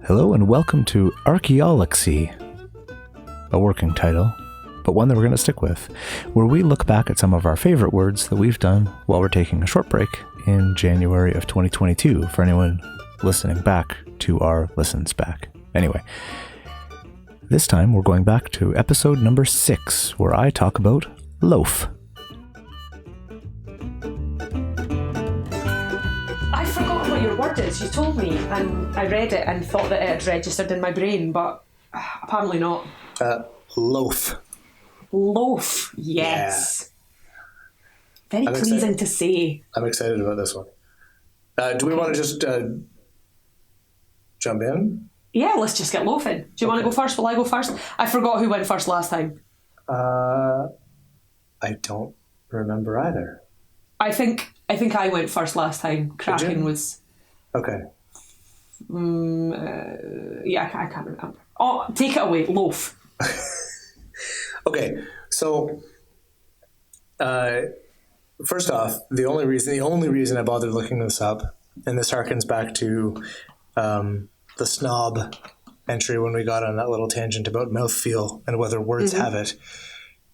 Hello and welcome to Archaeolexy, a working title, but one that we're going to stick with, where we look back at some of our favorite words that we've done while we're taking a short break in January of 2022, for anyone listening back to our listens back. Anyway, this time we're going back to episode number 6, where I talk about loaf. I forgot what your word is. You told me, and I read it and thought that it had registered in my brain, but apparently not. Loaf. Loaf, yes. Yeah. Very pleasing to say. I'm excited about this one. Do we want to just jump in? Yeah, let's just get loafing. Do you want to go first? Will I go first? I forgot who went first last time. I don't remember either. I think I went first last time. Kraken was... Okay. Yeah, I can't remember. Oh, take it away, loaf. Okay, so first off, the only reason I bothered looking this up, and this harkens back to the snob entry when we got on that little tangent about mouthfeel and whether words have it.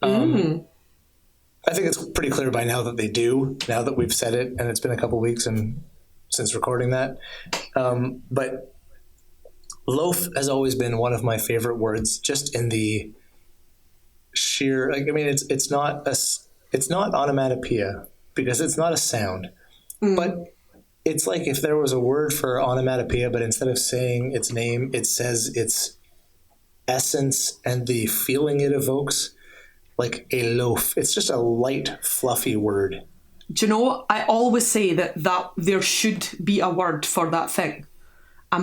I think it's pretty clear by now that they do, now that we've said it, and it's been a couple weeks since recording that. But loaf has always been one of my favorite words, just in the sheer, like, I mean, it's not onomatopoeia because it's not a sound, but it's like if there was a word for onomatopoeia, but instead of saying its name, it says its essence and the feeling it evokes, like a loaf. It's just a light, fluffy word. Do you know, I always say that there should be a word for that thing. A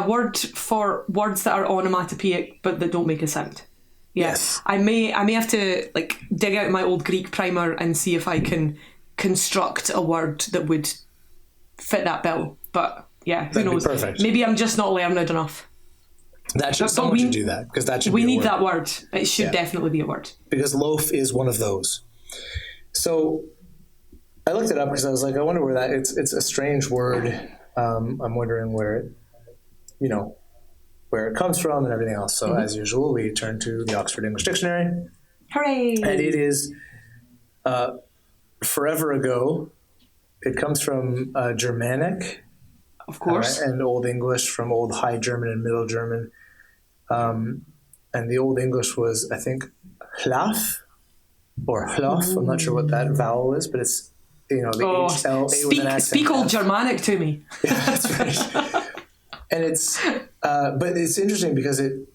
word for words that are onomatopoeic but that don't make a sound. Yeah. Yes. I may have to dig out my old Greek primer and see if I can construct a word that would fit that bill. But yeah, who knows? Perfect. Maybe I'm just not learned enough. Someone should do that, because that should be a word. We need that word. It should definitely be a word. Because loaf is one of those. So I looked it up because I was like, I wonder where that, it's a strange word. I'm wondering where it comes from and everything else. So as usual, we turn to the Oxford English Dictionary. Hooray! And it is forever ago. It comes from Germanic. Of course. And Old English, from Old High German and Middle German. And the Old English was, I think, hlaf or hlaf. I'm not sure what that vowel is, but it's, the HLA with an accent. Speak Old Germanic to me. Yeah, that's right. And it's, but it's interesting because the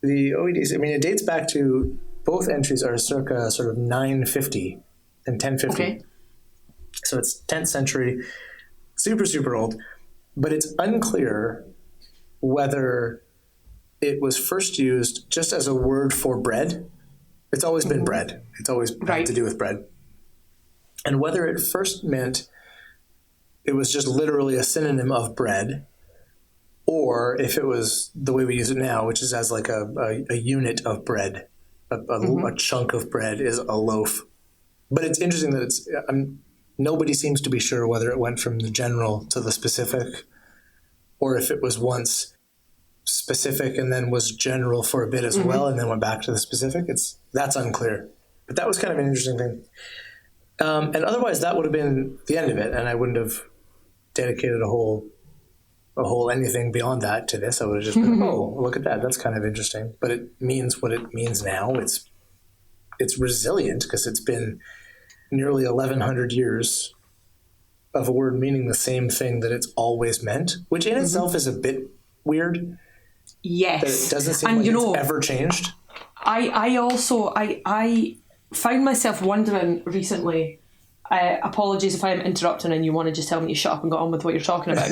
OEDs, I mean, it dates back to, both entries are circa sort of 950 and 1050. Okay. So it's 10th century, super, super old. But it's unclear whether it was first used just as a word for bread. It's always been bread. It's always had to do with bread. And whether it first meant it was just literally a synonym of bread, or if it was the way we use it now, which is as like a unit of bread. A chunk of bread is a loaf. But it's interesting that nobody seems to be sure whether it went from the general to the specific, or if it was once specific and then was general for a bit as well, and then went back to the specific. That's unclear. But that was kind of an interesting thing. And otherwise, that would have been the end of it, and I wouldn't have dedicated a whole anything beyond that to this. I would have just been, oh, look at that. That's kind of interesting. But it means what it means now. It's resilient because it's been nearly 1,100 years of a word meaning the same thing that it's always meant, which in itself is a bit weird. Yes. That it doesn't seem like it's ever changed. I also found myself wondering recently, apologies if I'm interrupting and you want to just tell me to shut up and go on with what you're talking about.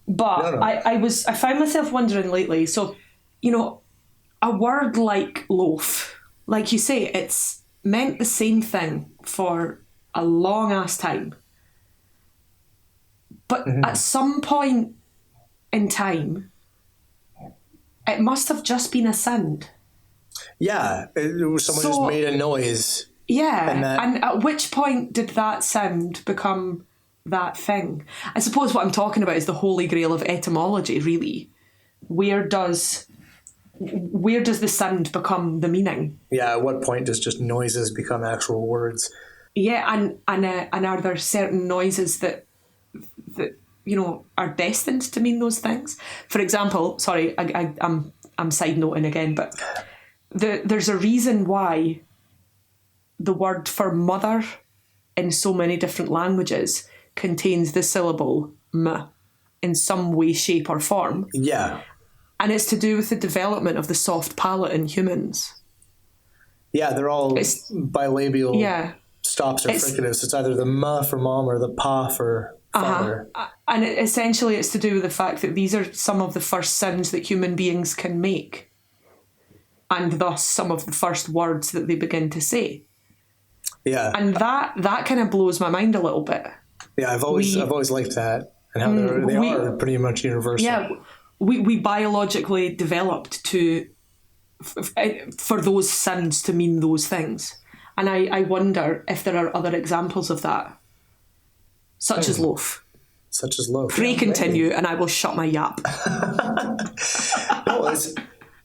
But no. I found myself wondering lately, so, a word like loaf, like you say, it's meant the same thing for a long ass time. But at some point in time, it must have just been a sound. Yeah, someone just made a noise. Yeah, and at which point did that sound become that thing. I suppose what I'm talking about is the holy grail of etymology, really. Where does the sound become the meaning? Yeah, at what point does just noises become actual words? Yeah, and are there certain noises that are destined to mean those things? For example, sorry, I'm side noting again, but there's a reason why the word for mother in so many different languages contains the syllable m in some way, shape, or form. Yeah. And it's to do with the development of the soft palate in humans. Yeah, they're all bilabial stops or fricatives. It's either the ma for mom or the pa for father. And essentially it's to do with the fact that these are some of the first sounds that human beings can make. And thus some of the first words that they begin to say. Yeah. And that kind of blows my mind a little bit. Yeah, I've always liked that. And how they are pretty much universal. Yeah, we biologically developed for those sounds to mean those things. And I wonder if there are other examples of that, such as loaf. Such as loaf. Pray continue, and I will shut my yap. No,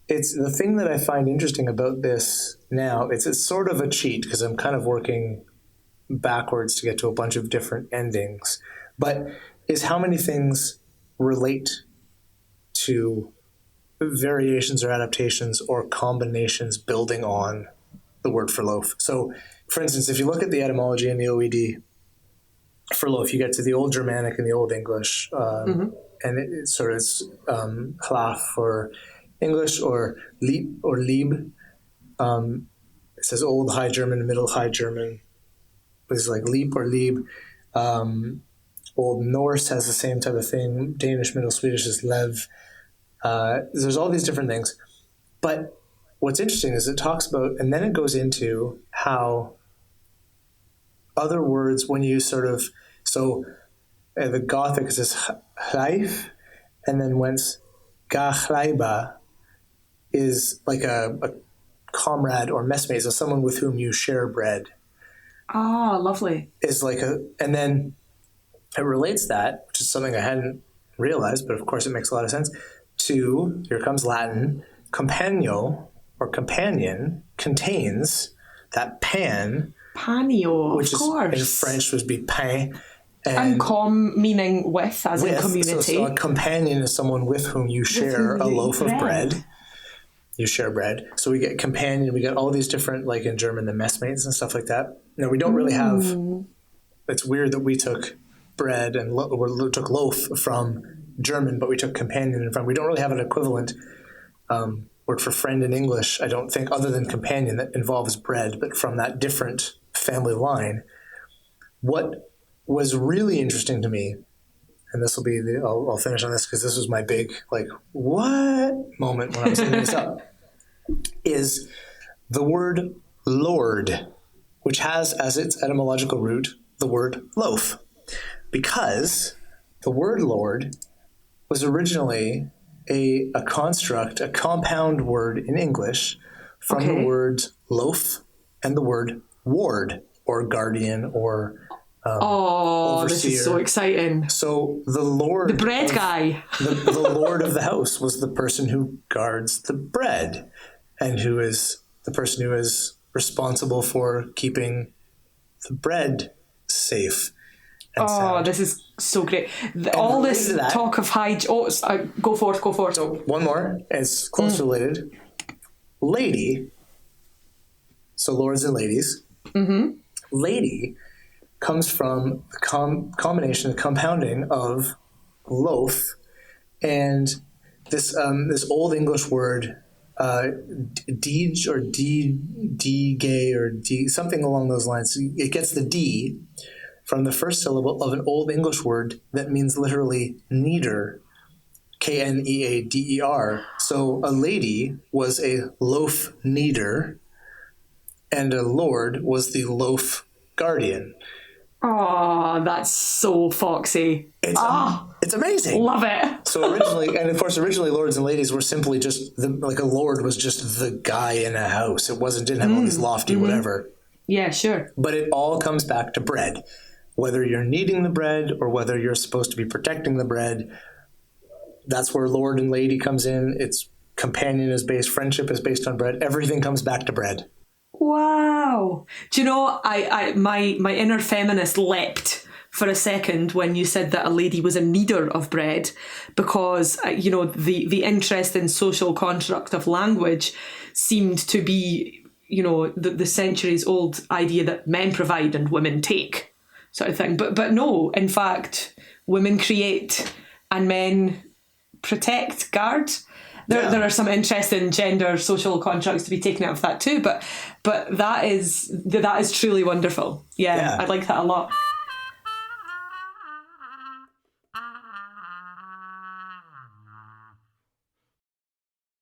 it's the thing that I find interesting about this now. It's sort of a cheat because I'm kind of working backwards to get to a bunch of different endings. But is how many things relate to variations or adaptations or combinations building on the word for loaf. So, for instance, if you look at the etymology in the OED for loaf, you get to the Old Germanic and the Old English, and it sort of is hlaf for English or lieb or lieb. It says Old High German, Middle High German. It's like lieb or lieb. Old Norse has the same type of thing. Danish, Middle Swedish is lev. There's all these different things. But what's interesting is it talks about, and then it goes into how other words, when you sort of, the Gothic is this hlaif, and then whence gachlaiba is like a comrade or messmate, so someone with whom you share bread. Ah, lovely. Is like and then it relates that, which is something I hadn't realized, but of course it makes a lot of sense, to, here comes Latin, compagno or companion contains that pan. Panio, which of course. In French would be pain. And com meaning with, as in community. So a companion is someone with whom you share a loaf of bread. You share bread. So we get companion, we got all these different, like in German, the messmates and stuff like that. Now, we don't really have, it's weird that we took bread and took loaf from German, but we took companion from, we don't really have an equivalent word for friend in English, I don't think, other than companion that involves bread, but from that different family line. What was really interesting to me, and this will be I'll finish on this because this was my big, like, what moment when I was looking this up, is the word Lord, which has as its etymological root the word loaf. Because the word Lord was originally a construct, a compound word in English from the words loaf and the word ward or guardian or overseer. This is so exciting. So the Lord... The bread guy. The Lord of the house was the person who guards the bread and who is the person who is responsible for keeping the bread safe. This is so great. All this talk of go for it. So one more, it's closely related. Lady, so lords and ladies. Mm-hmm. Lady comes from the combination, the compounding of loaf and this old English word, deej or gay or d, something along those lines. It gets the D from the first syllable of an Old English word that means literally kneader, Kneader. So a lady was a loaf kneader, and a lord was the loaf guardian. Oh, that's so foxy. It's amazing. Love it. So originally lords and ladies were simply just, like a lord was just the guy in a house. It didn't have all these lofty whatever. Yeah, sure. But it all comes back to bread. whether you're kneading the bread or whether you're supposed to be protecting the bread. That's where Lord and Lady comes in. It's companion is based, friendship is based on bread. Everything comes back to bread. Wow. Do you know, my inner feminist leapt for a second when you said that a lady was a kneader of bread, because, the interest in social construct of language seemed to be, the centuries old idea that men provide and women take sort of thing. But no, in fact, women create and men protect, guard. There are some interesting gender social constructs to be taken out of that too, but that is truly wonderful. Yeah, I like that a lot.